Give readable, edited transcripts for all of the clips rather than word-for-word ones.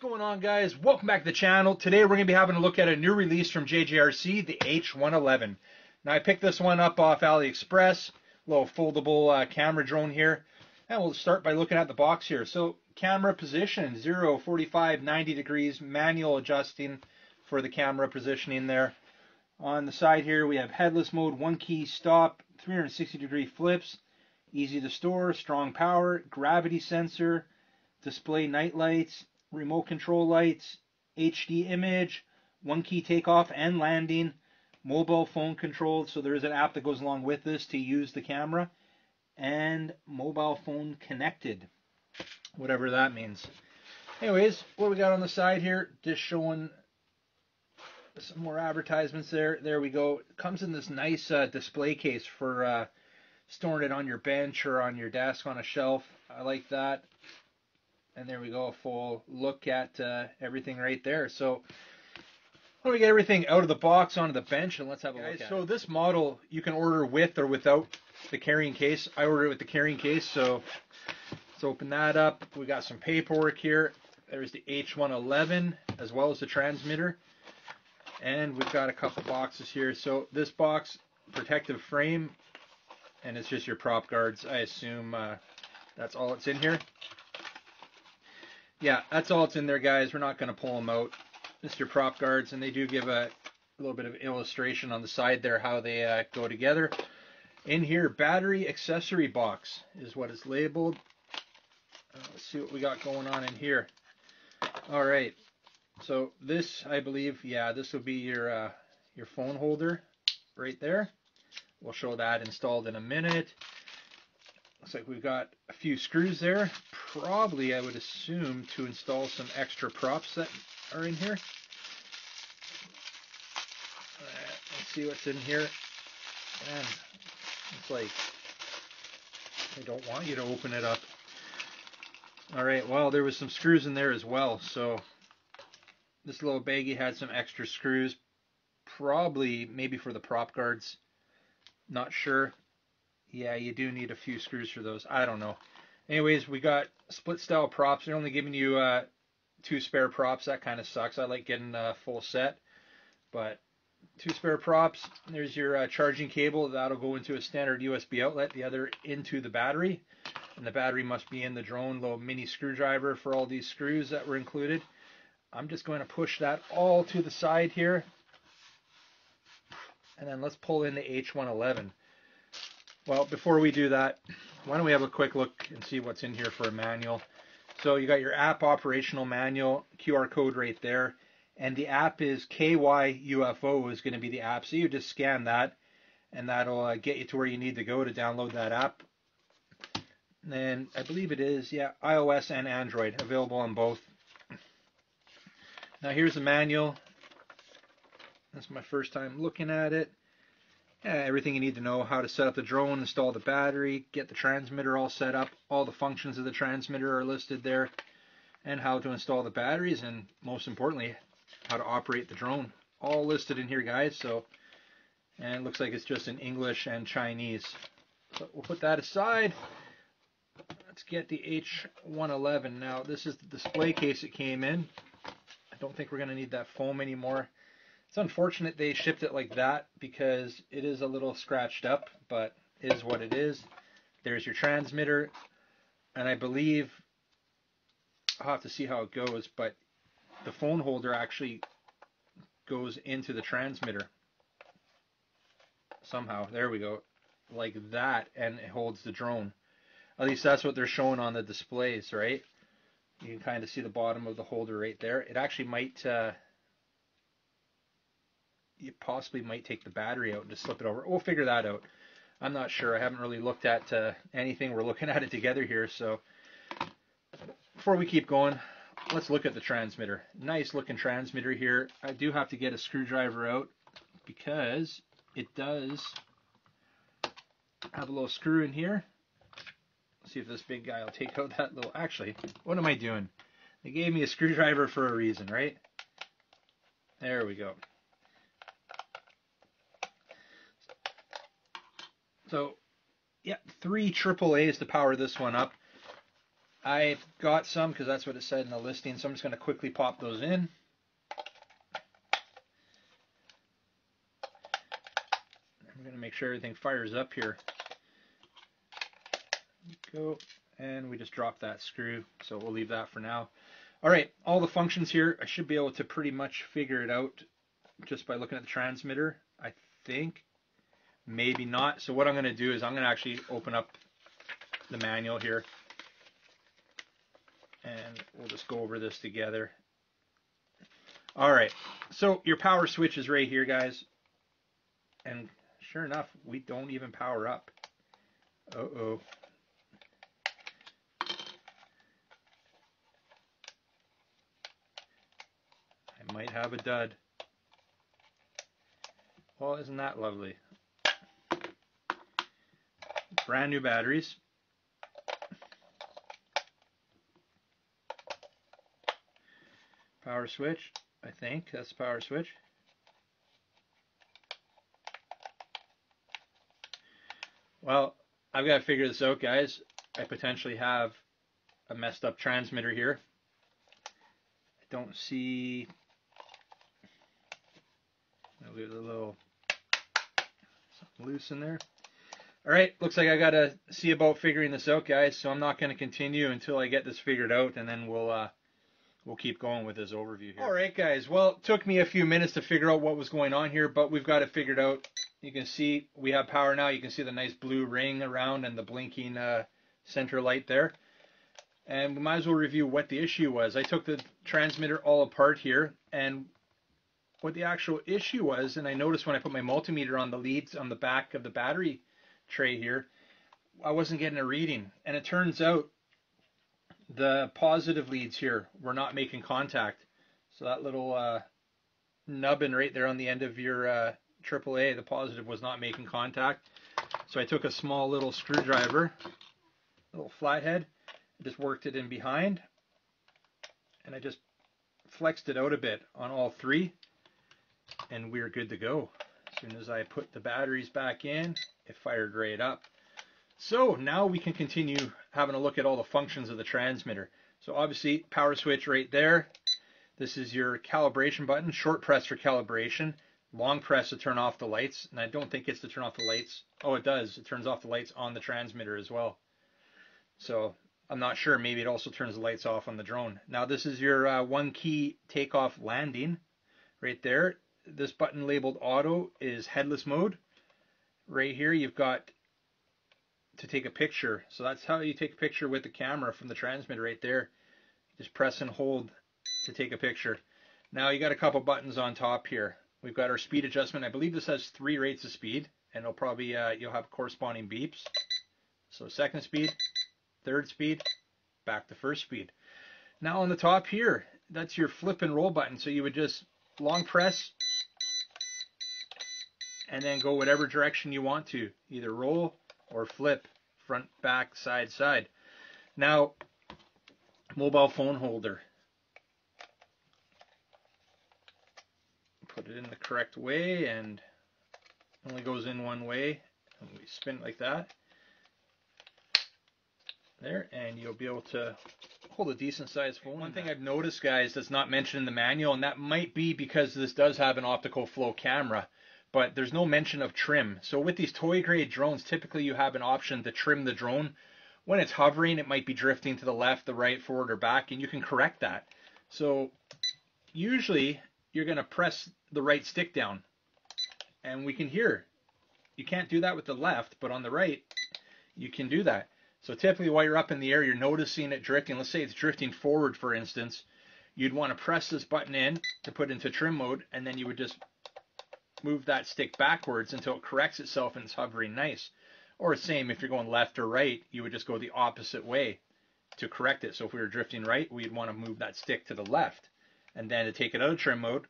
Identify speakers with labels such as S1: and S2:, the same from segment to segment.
S1: going on, guys? Welcome back to the channel. Today we're going to be having a look at a new release from JJRC, the H111. Now I picked this one up off AliExpress, little foldable camera drone here. And we'll start by looking at the box here. So camera position, 0, 45, 90 degrees, manual adjusting for the camera positioning there. On the side here we have headless mode, 1 key stop, 360 degree flips, easy to store, strong power, gravity sensor, display night lights, remote control lights, HD image, 1 key takeoff and landing, mobile phone controlled, so there is an app that goes along with this to use the camera, and mobile phone connected, whatever that means. Anyways, what we got on the side here, just showing some more advertisements there. There we go. It comes in this nice display case for storing it on your bench or on your desk on a shelf. I like that. And there we go, a full look at everything right there. So let me get everything out of the box onto the bench and let's have a look at it. So this model you can order with or without the carrying case. I ordered it with the carrying case, so let's open that up. We got some paperwork here. There's the H111 as well as the transmitter. And we've got a couple boxes here. So this box, protective frame, and it's just your prop guards. I assume that's all it's in here. Yeah, that's all it's in there, guys. We're not going to pull them out. Just your prop guards, and they do give a little bit of illustration on the side there how they go together. In here, battery accessory box is what it's labeled. Let's see what we got going on in here. All right, so this, I believe, yeah, this will be your phone holder right there. We'll show that installed in a minute. Looks like we've got a few screws there. Probably, I would assume, to install some extra props that are in here. Let's see what's in here. Man, it's like they don't want you to open it up. Alright, well, there was some screws in there as well. So this little baggie had some extra screws. Probably, maybe for the prop guards. Not sure. Yeah, you do need a few screws for those. I don't know. Anyways, we got split style props. They're only giving you 2 spare props. That kind of sucks. I like getting a full set. But 2 spare props. There's your charging cable. That'll go into a standard USB outlet. The other into the battery. And the battery must be in the drone. Little mini screwdriver for all these screws that were included. I'm just going to push that all to the side here. And then let's pull in the H111. Well, before we do that, why don't we have a quick look and see what's in here for a manual. So you got your app operational manual, QR code right there, and the app is KYUFO is going to be the app. So you just scan that, and that'll get you to where you need to go to download that app. And then I believe it is, yeah, iOS and Android, available on both. Now here's the manual. That's my first time looking at it. Everything you need to know: how to set up the drone, install the battery, get the transmitter all set up. All the functions of the transmitter are listed there, and how to install the batteries, and most importantly, how to operate the drone. All listed in here, guys. So, and it looks like it's just in English and Chinese. So we'll put that aside. Let's get the H111. Now, this is the display case it came in. I don't think we're going to need that foam anymore. It's unfortunate they shipped it like that because it is a little scratched up, but it is what it is. There's your transmitter, and I believe, I'll have to see how it goes, but the phone holder actually goes into the transmitter somehow. There we go, like that, and it holds the drone. At least that's what they're showing on the displays, right? You can kind of see the bottom of the holder right there. It actually might... you possibly might take the battery out and just slip it over. We'll figure that out. I'm not sure. I haven't really looked at anything. We're looking at it together here. So before we keep going, let's look at the transmitter. Nice looking transmitter here. I do have to get a screwdriver out because it does have a little screw in here. Let's see if this big guy will take out that little... Actually, what am I doing? They gave me a screwdriver for a reason, right? There we go. So, yeah, 3 AAAs to power this one up. I've got some because that's what it said in the listing, so I'm just going to quickly pop those in. I'm going to make sure everything fires up here. Go, and we just drop that screw, so we'll leave that for now. All right, all the functions here, I should be able to pretty much figure it out just by looking at the transmitter, I think. Maybe not. So what I'm going to do is I'm going to actually open up the manual here, and we'll just go over this together. All right, so your power switch is right here, guys. And sure enough, we don't even power up. Uh-oh. I might have a dud. Well, isn't that lovely? Brand new batteries. Power switch, I think that's the power switch. Well, I've got to figure this out, guys. I potentially have a messed up transmitter here. I don't see. I'll leave a little something loose in there. All right, looks like I got to see about figuring this out, guys. So I'm not going to continue until I get this figured out, and then we'll keep going with this overview here. All right, guys. Well, it took me a few minutes to figure out what was going on here, but we've got it figured out. You can see we have power now. You can see the nice blue ring around and the blinking center light there. And we might as well review what the issue was. I took the transmitter all apart here, and what the actual issue was, and I noticed when I put my multimeter on the leads on the back of the battery tray here, I wasn't getting a reading. And it turns out the positive leads here were not making contact. So that little nubbin right there on the end of your AAA, the positive was not making contact. So I took a small little screwdriver, a little flathead, just worked it in behind, and I just flexed it out a bit on all three, and we're good to go. As soon as I put the batteries back in, it fired right up. So now we can continue having a look at all the functions of the transmitter. So obviously, power switch right there. This is your calibration button, short press for calibration, long press to turn off the lights. And I don't think it's to turn off the lights. Oh, it does. It turns off the lights on the transmitter as well. So I'm not sure. Maybe it also turns the lights off on the drone. Now this is your one key takeoff landing right there. This button labeled auto is headless mode. Right here you've got to take a picture. So that's how you take a picture with the camera from the transmitter right there. Just press and hold to take a picture. Now you got a couple buttons on top here. We've got our speed adjustment. I believe this has 3 rates of speed, and it'll probably you'll have corresponding beeps. So second speed, third speed, back to first speed. Now on the top here, that's your flip and roll button. So you would just long press and then go whatever direction you want to, either roll or flip, front, back, side, side. Now, mobile phone holder. Put it in the correct way, and it only goes in one way, and we spin it like that. There, and you'll be able to hold a decent sized phone. One thing I've noticed, guys, that's not mentioned in the manual, and that might be because this does have an optical flow camera, but there's no mention of trim. So with these toy grade drones, typically you have an option to trim the drone. When it's hovering, it might be drifting to the left, the right, forward, or back, and you can correct that. So usually you're going to press the right stick down, and we can hear. You can't do that with the left, but on the right, you can do that. So typically while you're up in the air, you're noticing it drifting. Let's say it's drifting forward, for instance. You'd want to press this button in to put into trim mode, and then you would just move that stick backwards until it corrects itself and it's hovering nice. Or same, if you're going left or right, you would just go the opposite way to correct it. So if we were drifting right, we'd want to move that stick to the left. And then to take it out of trim mode,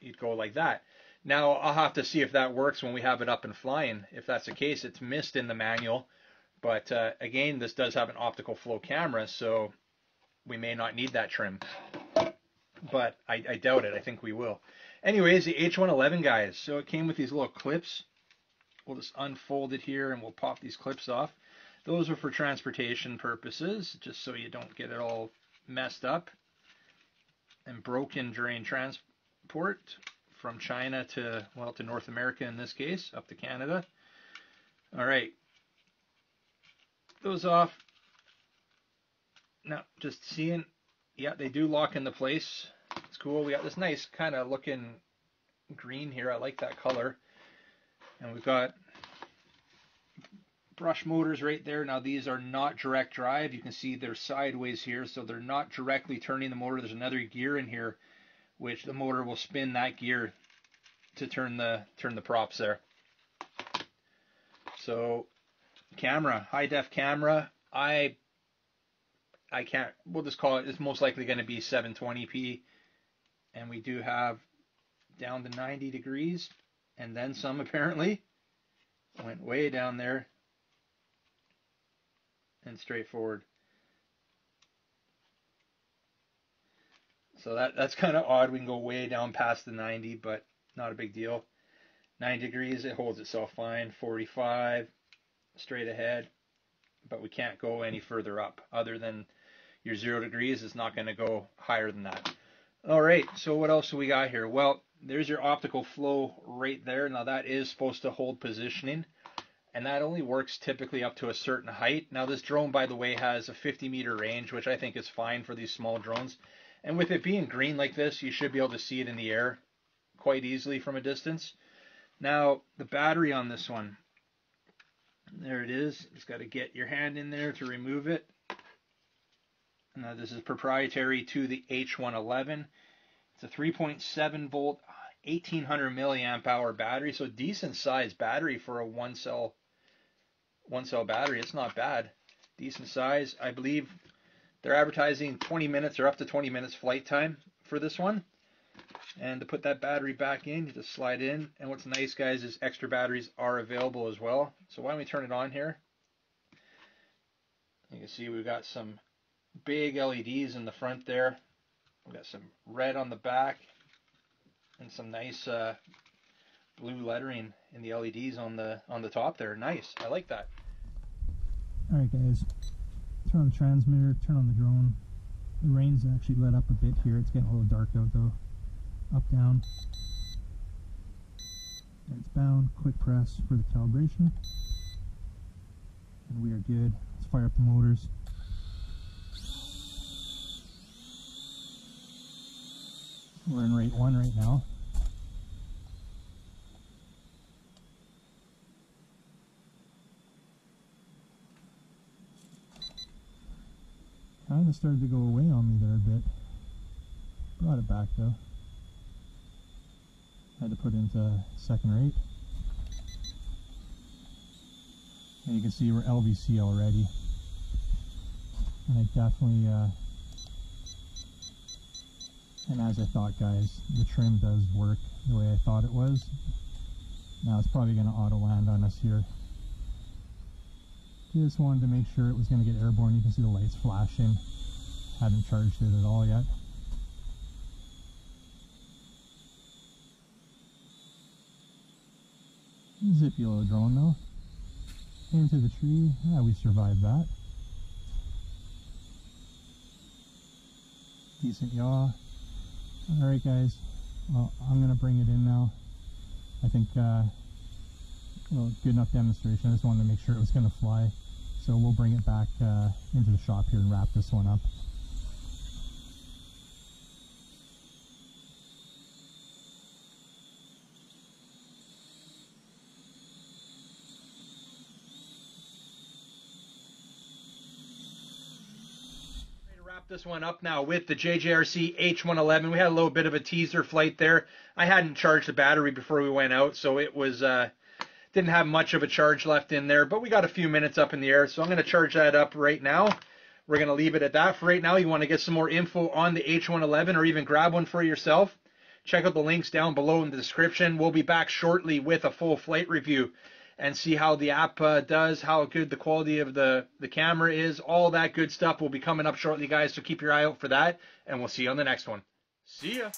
S1: you'd go like that. Now, I'll have to see if that works when we have it up and flying. If that's the case, it's missed in the manual. But again, this does have an optical flow camera, so we may not need that trim. But I doubt it. I think we will. Anyways, the H111, guys. So it came with these little clips. We'll just unfold it here and we'll pop these clips off. Those are for transportation purposes, just so you don't get it all messed up and broken during transport from China to, well, to North America in this case, up to Canada. All right, those off. Now, just seeing, yeah, they do lock into place. It's cool. We got this nice kind of looking green here. I like that color. And we've got brush motors right there. Now these are not direct drive. You can see they're sideways here, so they're not directly turning the motor. There's another gear in here, which the motor will spin that gear to turn the props there. So camera, high def camera. I can't, we'll just call it, it's most likely going to be 720p, and we do have down to 90 degrees and then some. Apparently went way down there and straightforward. So that's kind of odd. We can go way down past the 90, but not a big deal. 90 degrees, it holds itself fine. 45 straight ahead, but we can't go any further up. Other than your 0 degrees, it's not going to go higher than that. All right, so what else do we got here? Well, there's your optical flow right there. Now that is supposed to hold positioning, and that only works typically up to a certain height. Now this drone, by the way, has a 50-meter range, which I think is fine for these small drones. And with it being green like this, you should be able to see it in the air quite easily from a distance. Now, the battery on this one, there it is. Just got to get your hand in there to remove it. Now, this is proprietary to the H111. It's a 3.7 volt, 1800 milliamp hour battery, so decent sized battery for a one cell battery. It's not bad. Decent size. I believe they're advertising 20 minutes or up to 20 minutes flight time for this one. And to put that battery back in, you just slide in. And what's nice, guys, is extra batteries are available as well. So why don't we turn it on here? You can see we've got some big LEDs in the front there. We've got some red on the back and some nice blue lettering in the LEDs on the top there. Nice. I like that.
S2: All right, guys. Turn on the transmitter. Turn on the drone. The rain's actually let up a bit here. It's getting a little dark out though. Up, down. And it's bound. Quick press for the calibration. And we are good. Let's fire up the motors. We're in rate 1 right now. Kind of started to go away on me there a bit. Brought it back though. Had to put into second rate. And you can see we're LVC already. And I definitely, and as I thought, guys, the trim does work the way I thought it was. Now it's probably going to auto land on us here. Just wanted to make sure it was going to get airborne. You can see the lights flashing. Haven't charged it at all yet. Zippy little drone though. Into the tree. Yeah, we survived that. Decent yaw. Alright guys, well, I'm going to bring it in now. I think, well, good enough demonstration. I just wanted to make sure it was going to fly. So we'll bring it back into the shop here and wrap this one up.
S1: Wrap this one up now with the JJRC H111. We had a little bit of a teaser flight there. I hadn't charged the battery before we went out, so it was didn't have much of a charge left in there, but we got a few minutes up in the air, so I'm going to charge that up right now. We're going to leave it at that for right now. You want to get some more info on the H111 or even grab one for yourself, check out the links down below in the description. We'll be back shortly with a full flight review and see how the app does, how good the quality of the camera is. All that good stuff will be coming up shortly, guys, so keep your eye out for that, and we'll see you on the next one. See ya!